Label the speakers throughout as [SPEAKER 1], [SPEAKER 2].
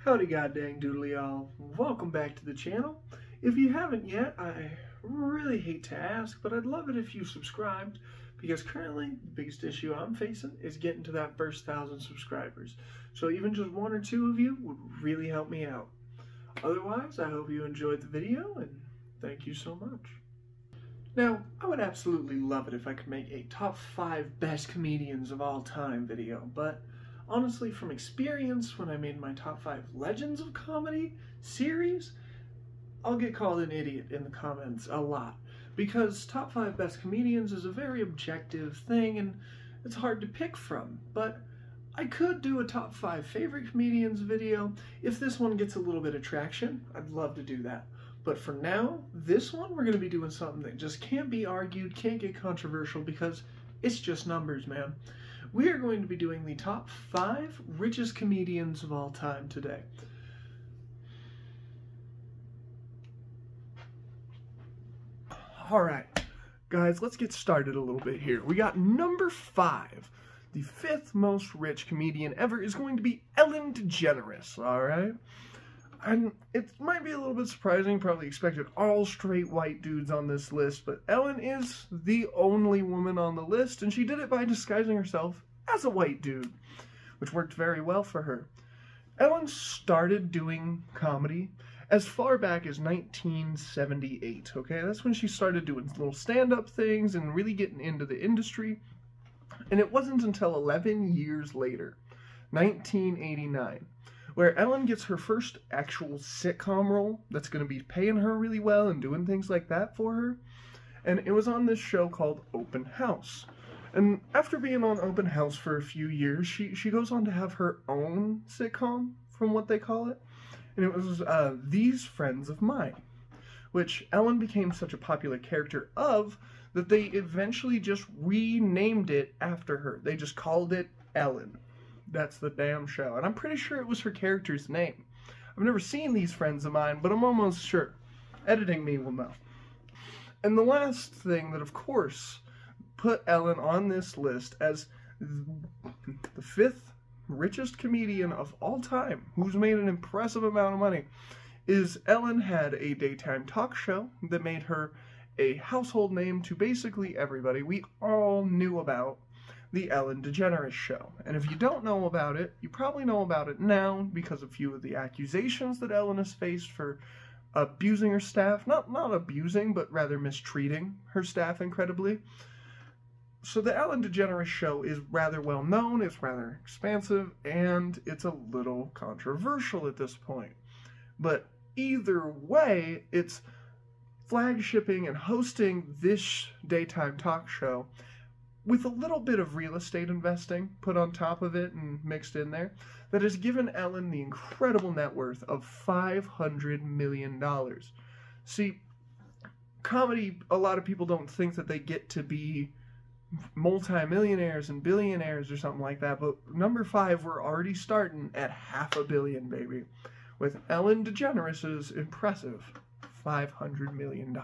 [SPEAKER 1] Howdy goddamn doodly y'all. Welcome back to the channel. If you haven't yet, I really hate to ask, but I'd love it if you subscribed, because currently the biggest issue I'm facing is getting to that first 1,000 subscribers. So even just one or two of you would really help me out. Otherwise, I hope you enjoyed the video, and thank you so much. Now, I would absolutely love it if I could make a top 5 best comedians of all time video, but honestly, from experience, when I made my top 5 legends of comedy series, I'll get called an idiot in the comments a lot, because top 5 best comedians is a very objective thing and it's hard to pick from. But I could do a top 5 favorite comedians video. If this one gets a little bit of traction, I'd love to do that. But for now, this one, we're going to be doing something that just can't be argued, can't get controversial, because it's just numbers, man. We are going to be doing the top 5 richest comedians of all time today. Alright, guys, let's get started a little bit here. We got number 5. The 5th most rich comedian ever is going to be Ellen DeGeneres, alright? And it might be a little bit surprising, probably expected all straight white dudes on this list, but Ellen is the only woman on the list, and she did it by disguising herself as a white dude, which worked very well for her. Ellen started doing comedy as far back as 1978, okay? That's when she started doing little stand-up things and really getting into the industry, and it wasn't until 11 years later, 1989, where Ellen gets her first actual sitcom role that's going to be paying her really well and doing things like that for her. And it was on this show called Open House. And after being on Open House for a few years, she goes on to have her own sitcom, from what they call it. And it was These Friends of Mine, which Ellen became such a popular character of that they eventually just renamed it after her. They just called it Ellen. That's the damn show. And I'm pretty sure it was her character's name. I've never seen These Friends of Mine, but I'm almost sure. Editing me will know. And the last thing that, of course, put Ellen on this list as the 5th richest comedian of all time, who's made an impressive amount of money, is Ellen had a daytime talk show that made her a household name to basically everybody. We all knew about the Ellen DeGeneres Show. And if you don't know about it, you probably know about it now because of a few of the accusations that Ellen has faced for abusing her staff. Not abusing, but rather mistreating her staff incredibly. So the Ellen DeGeneres Show is rather well known, it's rather expansive, and it's a little controversial at this point. But either way, it's flagshipping and hosting this daytime talk show with a little bit of real estate investing put on top of it and mixed in there, that has given Ellen the incredible net worth of $500 million. See, comedy, a lot of people don't think that they get to be multi-millionaires and billionaires or something like that, but number 5, we're already starting at $500 million, baby, with Ellen DeGeneres' impressive $500 million.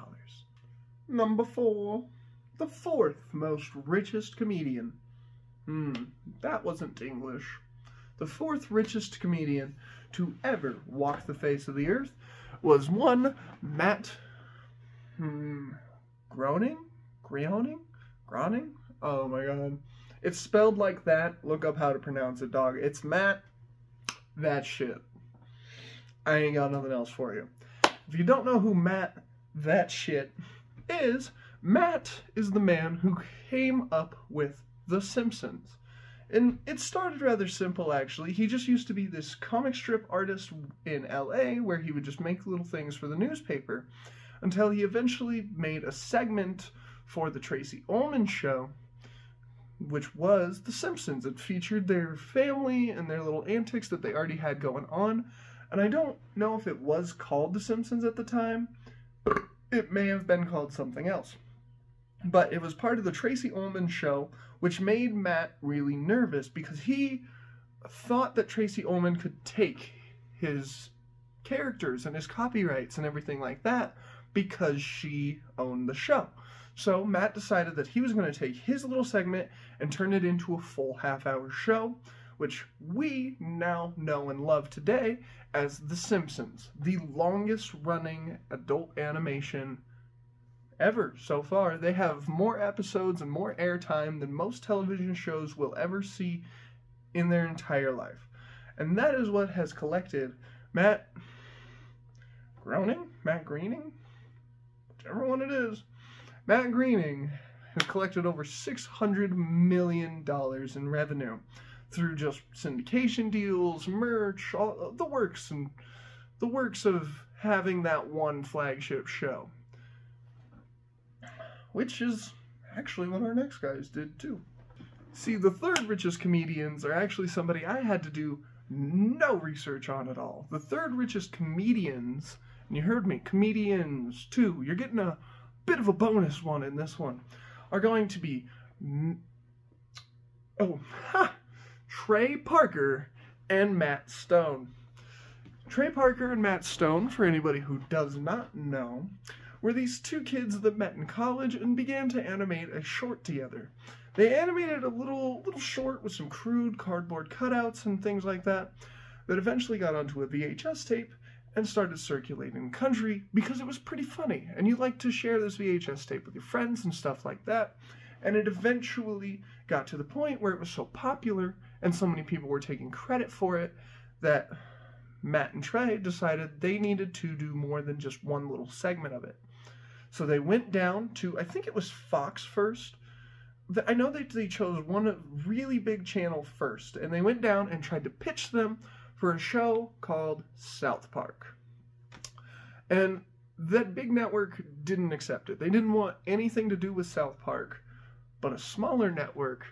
[SPEAKER 1] Number 4. The 4th most richest comedian. That wasn't English. The 4th richest comedian to ever walk the face of the earth was one Matt Groening? Oh my god. It's spelled like that. Look up how to pronounce it, dog. It's Matt that shit. I ain't got nothing else for you. If you don't know who Matt that shit is, Matt is the man who came up with The Simpsons. And it started rather simple, actually. He just used to be this comic strip artist in LA where he would just make little things for the newspaper until he eventually made a segment for the Tracey Ullman Show, which was The Simpsons. It featured their family and their little antics that they already had going on. And I don't know if it was called The Simpsons at the time. It may have been called something else. But it was part of the Tracey Ullman Show, which made Matt really nervous because he thought that Tracey Ullman could take his characters and his copyrights and everything like that because she owned the show. So Matt decided that he was going to take his little segment and turn it into a full half-hour show which we now know and love today as The Simpsons, the longest running adult animation ever so far. They have more episodes and more airtime than most television shows will ever see in their entire life. And that is what has collected Matt Groening? Matt Groening? Whichever one it is. Matt Groening has collected over $600 million in revenue through just syndication deals, merch, all the works of having that one flagship show. Which is actually what our next guys did too. See, the third richest comedians are actually somebody I had to do no research on at all. The third richest comedians, and you heard me, comedians too, you're getting a bit of a bonus one in this one, are going to be, Trey Parker and Matt Stone. Trey Parker and Matt Stone, for anybody who does not know, were these two kids that met in college and began to animate a short together. They animated a little short with some crude cardboard cutouts and things like that eventually got onto a VHS tape and started circulating the country because it was pretty funny, and you like to share this VHS tape with your friends and stuff like that. And it eventually got to the point where it was so popular and so many people were taking credit for it that Matt and Trey decided they needed to do more than just one little segment of it. So they went down to, I think it was Fox first. I know they chose one really big channel first, and they went down and tried to pitch them for a show called South Park. And that big network didn't accept it. They didn't want anything to do with South Park, but a smaller network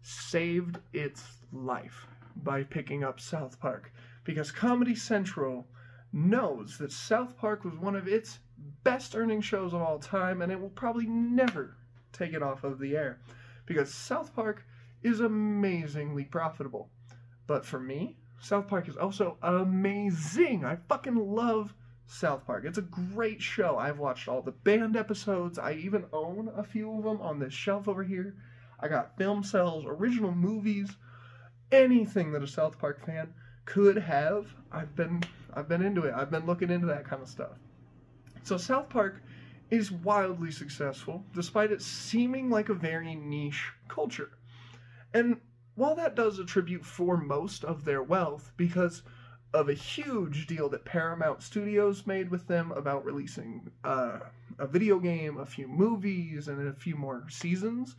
[SPEAKER 1] saved its life by picking up South Park, because Comedy Central knows that South Park was one of its best earning shows of all time, and it will probably never take it off of the air, because South Park is amazingly profitable. But for me, South Park is also amazing. I fucking love South Park. It's a great show. I've watched all the banned episodes. I even own a few of them on this shelf over here. I got film cells, original movies, anything that a South Park fan could have. I've been into it. I've been looking into that kind of stuff. So South Park is wildly successful, despite it seeming like a very niche culture. And while that does attribute for most of their wealth because of a huge deal that Paramount Studios made with them about releasing a video game, a few movies, and a few more seasons,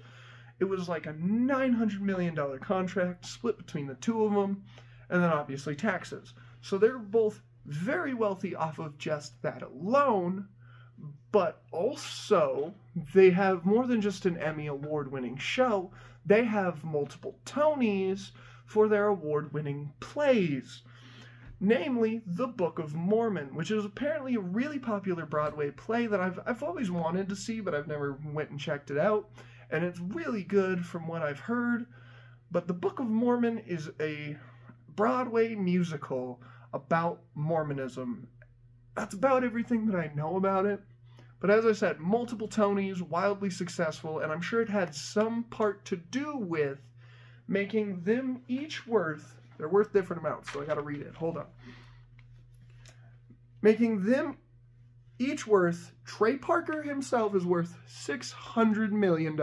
[SPEAKER 1] it was like a $900 million contract split between the two of them, and then obviously taxes. So they're both very wealthy off of just that alone, but also they have more than just an Emmy award-winning show. They have multiple Tonys for their award-winning plays, namely The Book of Mormon, which is apparently a really popular Broadway play that I've always wanted to see, but I've never went and checked it out, and it's really good from what I've heard. But The Book of Mormon is a Broadway musical about Mormonism. That's about everything that I know about it. But as I said, multiple Tonys, wildly successful, and I'm sure it had some part to do with making them each worth, they're worth different amounts, so I gotta read it, hold on. Making them each worth, Trey Parker himself is worth $600 million,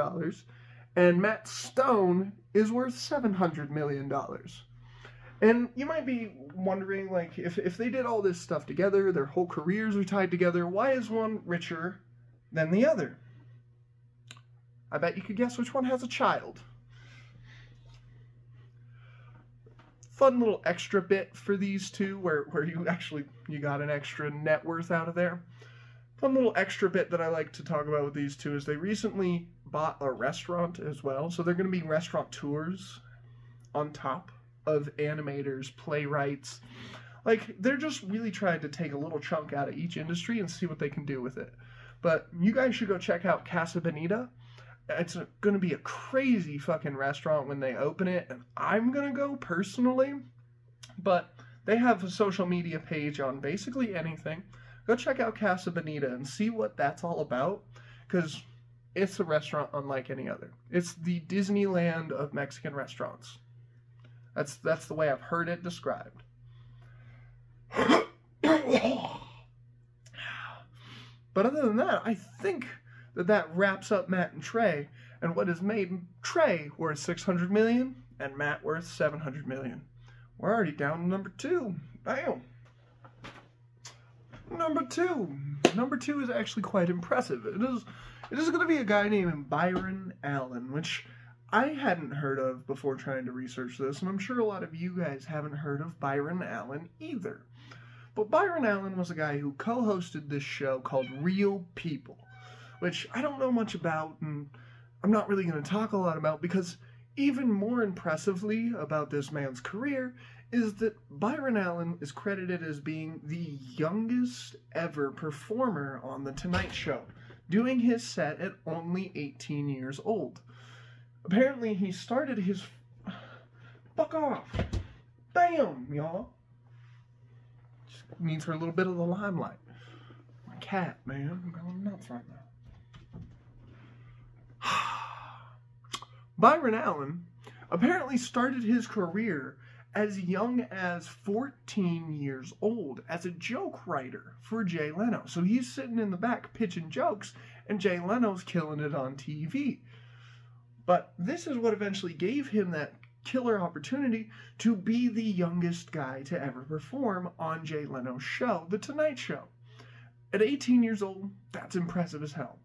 [SPEAKER 1] and Matt Stone is worth $700 million. And you might be wondering, like, if they did all this stuff together, their whole careers are tied together, why is one richer than the other? I bet you could guess which one has a child. Fun little extra bit for these two, where you got an extra net worth out of there. Fun little extra bit that I like to talk about with these two is they recently bought a restaurant as well, so they're going to be restaurateurs on top of animators, playwrights. Like, they're just really trying to take a little chunk out of each industry and see what they can do with it. But you guys should go check out Casa Bonita. It's going to be a crazy fucking restaurant when they open it, and I'm going to go personally. But they have a social media page on basically anything. Go check out Casa Bonita and see what that's all about, because it's a restaurant unlike any other. It's the Disneyland of Mexican restaurants. That's the way I've heard it described. But other than that, I think that wraps up Matt and Trey, and what has made Trey worth $600 million and Matt worth $700 million. We're already down to number 2. Damn. Number two is actually quite impressive. It is going to be a guy named Byron Allen, which I hadn't heard of before trying to research this, and I'm sure a lot of you guys haven't heard of Byron Allen either. But Byron Allen was a guy who co-hosted this show called Real People, which I don't know much about, and I'm not really going to talk a lot about, because even more impressively about this man's career is that Byron Allen is credited as being the youngest ever performer on The Tonight Show, doing his set at only 18 years old. Apparently, he started his... Fuck off! Bam, y'all! Just needs her a little bit of the limelight. My cat, man. I'm going nuts right now. Byron Allen apparently started his career as young as 14 years old as a joke writer for Jay Leno. So he's sitting in the back pitching jokes, and Jay Leno's killing it on TV. But this is what eventually gave him that killer opportunity to be the youngest guy to ever perform on Jay Leno's show, The Tonight Show. At 18 years old, that's impressive as hell.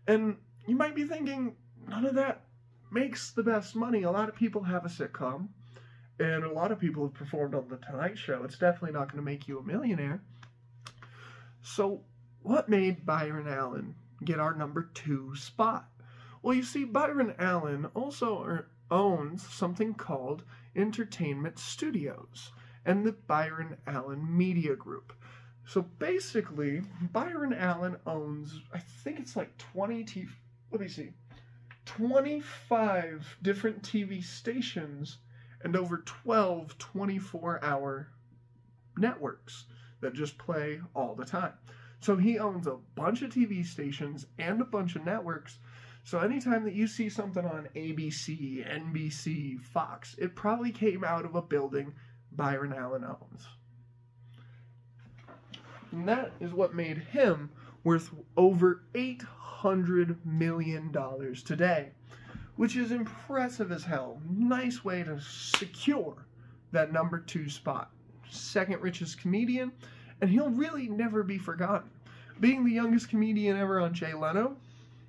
[SPEAKER 1] And you might be thinking, none of that makes the best money. A lot of people have a sitcom, and a lot of people have performed on The Tonight Show. It's definitely not going to make you a millionaire. So what made Byron Allen get our number 2 spot? Well, you see, Byron Allen also owns something called Entertainment Studios and the Byron Allen Media Group. So basically, Byron Allen owns, I think it's like 25 different TV stations and over 12 24-hour networks that just play all the time. So he owns a bunch of TV stations and a bunch of networks. So anytime that you see something on ABC, NBC, Fox, it probably came out of a building Byron Allen owns. And that is what made him worth over $800 million today, which is impressive as hell. Nice way to secure that number 2 spot. Second richest comedian, and he'll really never be forgotten. Being the youngest comedian ever on Jay Leno,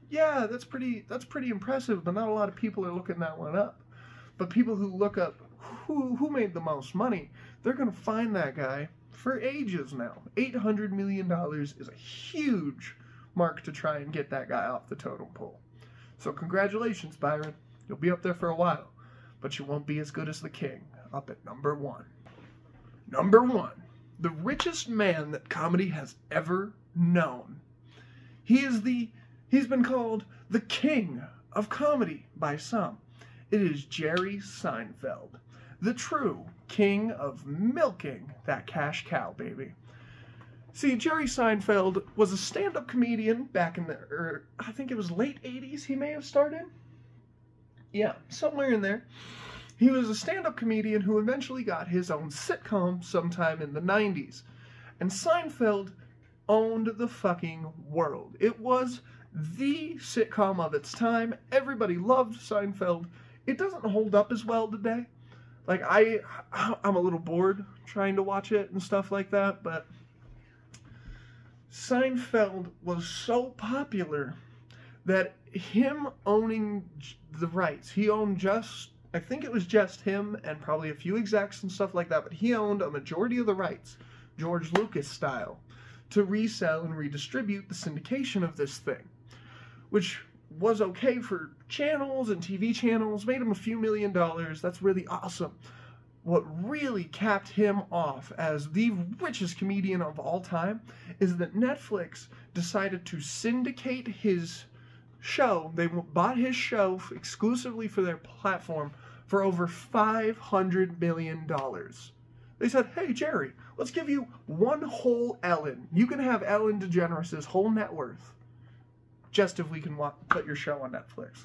[SPEAKER 1] yeah, that's pretty impressive, but not a lot of people are looking that one up. But people who look up who made the most money, they're going to find that guy for ages now. $800 million is a huge mark to try and get that guy off the totem pole. So congratulations, Byron. You'll be up there for a while, but you won't be as good as the king, up at number 1. Number 1, the richest man that comedy has ever known. He's been called the king of comedy by some. It is Jerry Seinfeld, the true king of milking that cash cow, baby. See, Jerry Seinfeld was a stand-up comedian back in the, I think it was late 80s he may have started. Yeah, somewhere in there. He was a stand-up comedian who eventually got his own sitcom sometime in the 90s. And Seinfeld owned the fucking world. It was the sitcom of its time. Everybody loved Seinfeld. It doesn't hold up as well today. Like, I'm a little bored trying to watch it and stuff like that, but Seinfeld was so popular that him owning the rights, he owned I think it was just him and probably a few execs and stuff like that, but he owned a majority of the rights, George Lucas style, to resell and redistribute the syndication of this thing, which was okay for channels and TV channels, made him a few $1 million. That's really awesome. What really capped him off as the richest comedian of all time is that Netflix decided to syndicate his show. They bought his show exclusively for their platform for over $500 million. They said, hey, Jerry, let's give you one whole Ellen. You can have Ellen DeGeneres' whole net worth just if we can put your show on Netflix.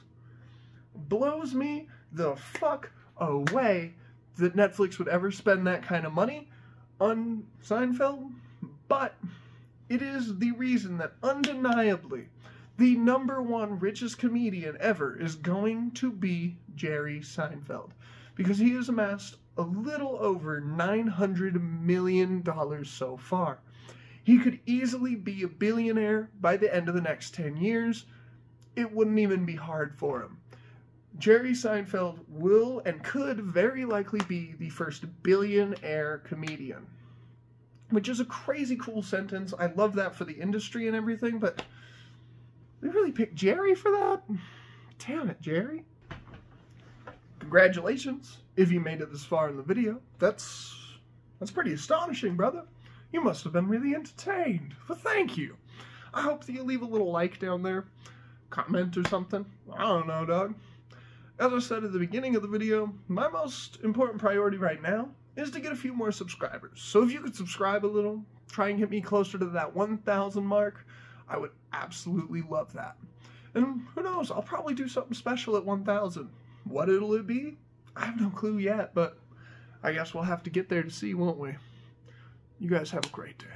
[SPEAKER 1] Blows me the fuck away that Netflix would ever spend that kind of money on Seinfeld, but it is the reason that undeniably the #1 richest comedian ever is going to be Jerry Seinfeld, because he has amassed a little over $900 million so far. He could easily be a billionaire by the end of the next 10 years. It wouldn't even be hard for him. Jerry Seinfeld will and could very likely be the first billionaire comedian, which is a crazy cool sentence. I love that for the industry and everything, but they really picked Jerry for that? Damn it, Jerry. Congratulations if you made it this far in the video. That's pretty astonishing, brother. You must have been really entertained. Well, thank you. I hope that you leave a little like down there, comment or something. I don't know, dog. As I said at the beginning of the video, my most important priority right now is to get a few more subscribers. So if you could subscribe a little, try and get me closer to that 1,000 mark, I would absolutely love that. And who knows, I'll probably do something special at 1,000. What it'll be? I have no clue yet, but I guess we'll have to get there to see, won't we? You guys have a great day.